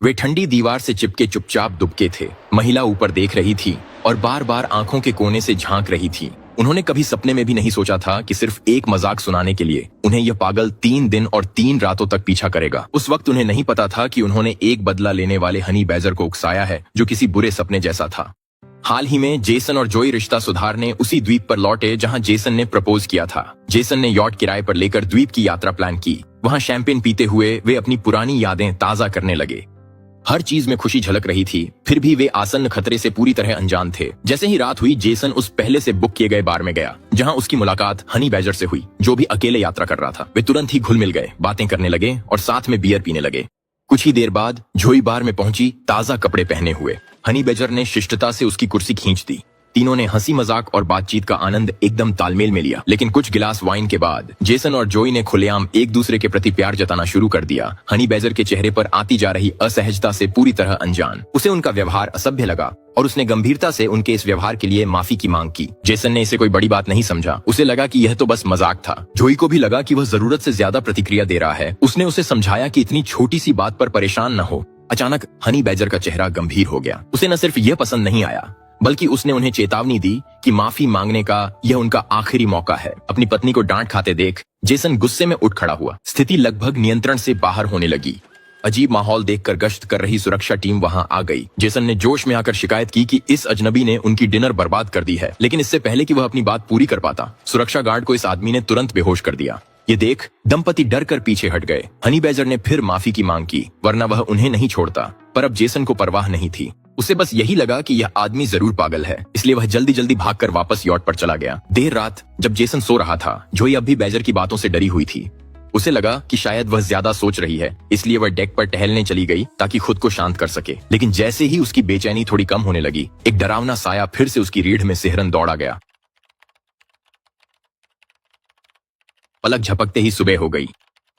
वे ठंडी दीवार से चिपके चुपचाप दुबके थे। महिला ऊपर देख रही थी और बार बार आंखों के कोने से झांक रही थी। उन्होंने कभी सपने में भी नहीं सोचा था कि सिर्फ एक मजाक सुनाने के लिए उन्हें यह पागल 3 दिन और 3 रातों तक पीछा करेगा। उस वक्त उन्हें नहीं पता था कि उन्होंने एक बदला लेने वाले हनी बैजर को उकसाया है जो किसी बुरे सपने जैसा था। हाल ही में जेसन और जोई रिश्ता सुधारने उसी द्वीप पर लौटे जहां जेसन ने प्रपोज किया था। जेसन ने यॉट किराए पर लेकर द्वीप की यात्रा प्लान की। वहां शैंपेन पीते हुए वे अपनी पुरानी यादें ताजा करने लगे। हर चीज में खुशी झलक रही थी, फिर भी वे आसन्न खतरे से पूरी तरह अनजान थे। जैसे ही रात हुई, जेसन उस पहले से बुक किए गए बार में गया जहां उसकी मुलाकात हनी बैजर से हुई, जो भी अकेले यात्रा कर रहा था। वे तुरंत ही घुल मिल गए, बातें करने लगे और साथ में बियर पीने लगे। कुछ ही देर बाद जोई बार में पहुंची, ताजा कपड़े पहने हुए। हनी बैजर ने शिष्टता से उसकी कुर्सी खींच दी। तीनों ने हंसी मजाक और बातचीत का आनंद एकदम तालमेल में लिया। लेकिन कुछ गिलास वाइन के बाद जेसन और जोई ने खुलेआम एक दूसरे के प्रति प्यार जताना शुरू कर दिया। हनी बैजर के चेहरे पर आती जा रही असहजता से पूरी तरह अनजान, उसे उनका व्यवहार असभ्य लगा और उसने गंभीरता से उनके इस व्यवहार के लिए माफी की मांग की। जेसन ने इसे कोई बड़ी बात नहीं समझा। उसे लगा कि यह तो बस मजाक था। जोई को भी लगा कि वह जरूरत से ज्यादा प्रतिक्रिया दे रहा है। उसने उसे समझाया कि इतनी छोटी सी बात पर परेशान न हो। अचानक हनी बैजर का चेहरा गंभीर हो गया। उसे न सिर्फ यह पसंद नहीं आया, बल्कि उसने उन्हें चेतावनी दी कि माफी मांगने का यह उनका आखिरी मौका है। अपनी पत्नी को डांट खाते देख जेसन गुस्से में उठ खड़ा हुआ। स्थिति लगभग नियंत्रण से बाहर होने लगी। अजीब माहौल देखकर गश्त कर रही सुरक्षा टीम वहां आ गई। जेसन ने जोश में आकर शिकायत की कि इस अजनबी ने उनकी डिनर बर्बाद कर दी है। लेकिन इससे पहले कि वह अपनी बात पूरी कर पाता, सुरक्षा गार्ड को इस आदमी ने तुरंत बेहोश कर दिया। ये देख दंपति डर कर पीछे हट गए। हनी बैजर ने फिर माफी की मांग की, वरना वह उन्हें नहीं छोड़ता। पर अब जेसन को परवाह नहीं थी। उसे बस यही लगा कि यह आदमी जरूर पागल है, इसलिए वह जल्दी जल्दी भागकर वापस यॉट पर चला गया। देर रात जब जेसन सो रहा था, जोई अब भी बैजर की बातों से डरी हुई थी। उसे लगा कि शायद वह ज्यादा सोच रही है, इसलिए वह डेक पर टहलने चली गई ताकि खुद को शांत कर सके। लेकिन जैसे ही उसकी बेचैनी थोड़ी कम होने लगी, एक डरावना साया फिर से उसकी रीढ़ में सिहरन दौड़ा गया। पलक झपकते ही सुबह हो गई।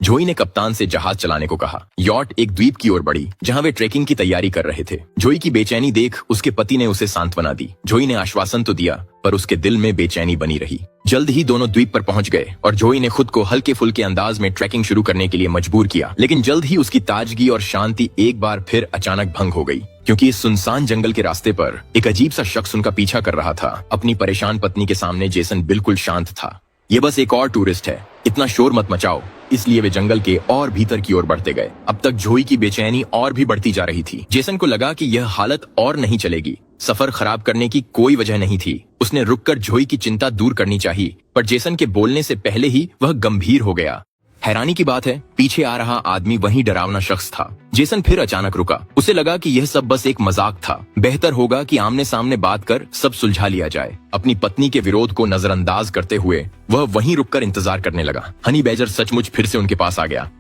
जोई ने कप्तान से जहाज चलाने को कहा। यॉट एक द्वीप की ओर बढ़ी जहां वे ट्रेकिंग की तैयारी कर रहे थे। जोई की बेचैनी देख उसके पति ने उसे सांत्वना दी। जोई ने आश्वासन तो दिया, पर उसके दिल में बेचैनी बनी रही। जल्द ही दोनों द्वीप पर पहुंच गए और जोई ने खुद को हल्के फुल्के अंदाज में ट्रैकिंग शुरू करने के लिए मजबूर किया। लेकिन जल्द ही उसकी ताजगी और शांति एक बार फिर अचानक भंग हो गई, क्योंकि इस सुनसान जंगल के रास्ते पर एक अजीब सा शख्स उनका पीछा कर रहा था। अपनी परेशान पत्नी के सामने जेसन बिल्कुल शांत था। ये बस एक और टूरिस्ट है, इतना शोर मत मचाओ। इसलिए वे जंगल के और भीतर की ओर बढ़ते गए। अब तक जोई की बेचैनी और भी बढ़ती जा रही थी। जेसन को लगा कि यह हालत और नहीं चलेगी। सफर खराब करने की कोई वजह नहीं थी। उसने रुककर जोई की चिंता दूर करनी चाहिए, पर जेसन के बोलने से पहले ही वह गंभीर हो गया। हैरानी की बात है, पीछे आ रहा आदमी वही डरावना शख्स था। जेसन फिर अचानक रुका। उसे लगा कि यह सब बस एक मजाक था। बेहतर होगा कि आमने सामने बात कर सब सुलझा लिया जाए। अपनी पत्नी के विरोध को नजरअंदाज करते हुए वह वहीं रुककर इंतजार करने लगा। हनी बैजर सचमुच फिर से उनके पास आ गया।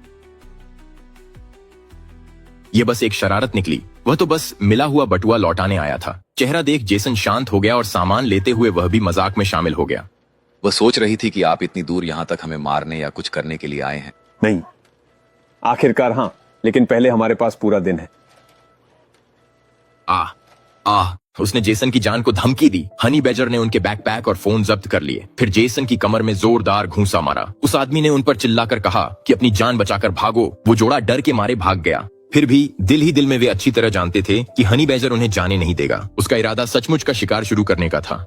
यह बस एक शरारत निकली। वह तो बस मिला हुआ बटुआ लौटाने आया था। चेहरा देख जेसन शांत हो गया और सामान लेते हुए वह भी मजाक में शामिल हो गया। वह सोच रही थी कि आप इतनी दूर यहाँ तक हमें मारने या कुछ करने के लिए आए हैं। नहीं, आखिरकार हाँ, लेकिन पहले हमारे पास पूरा दिन है। उसने जेसन की जान को धमकी दी। हनी बैजर ने उनके बैकपैक और फोन जब्त कर लिए। फिर जेसन की कमर में जोरदार घूंसा मारा। उस आदमी ने उन पर चिल्लाकर कहा कि अपनी जान बचाकर भागो। वो जोड़ा डर के मारे भाग गया। फिर भी दिल ही दिल में वे अच्छी तरह जानते थे कि हनी बैजर उन्हें जाने नहीं देगा। उसका इरादा सचमुच का शिकार शुरू करने का था।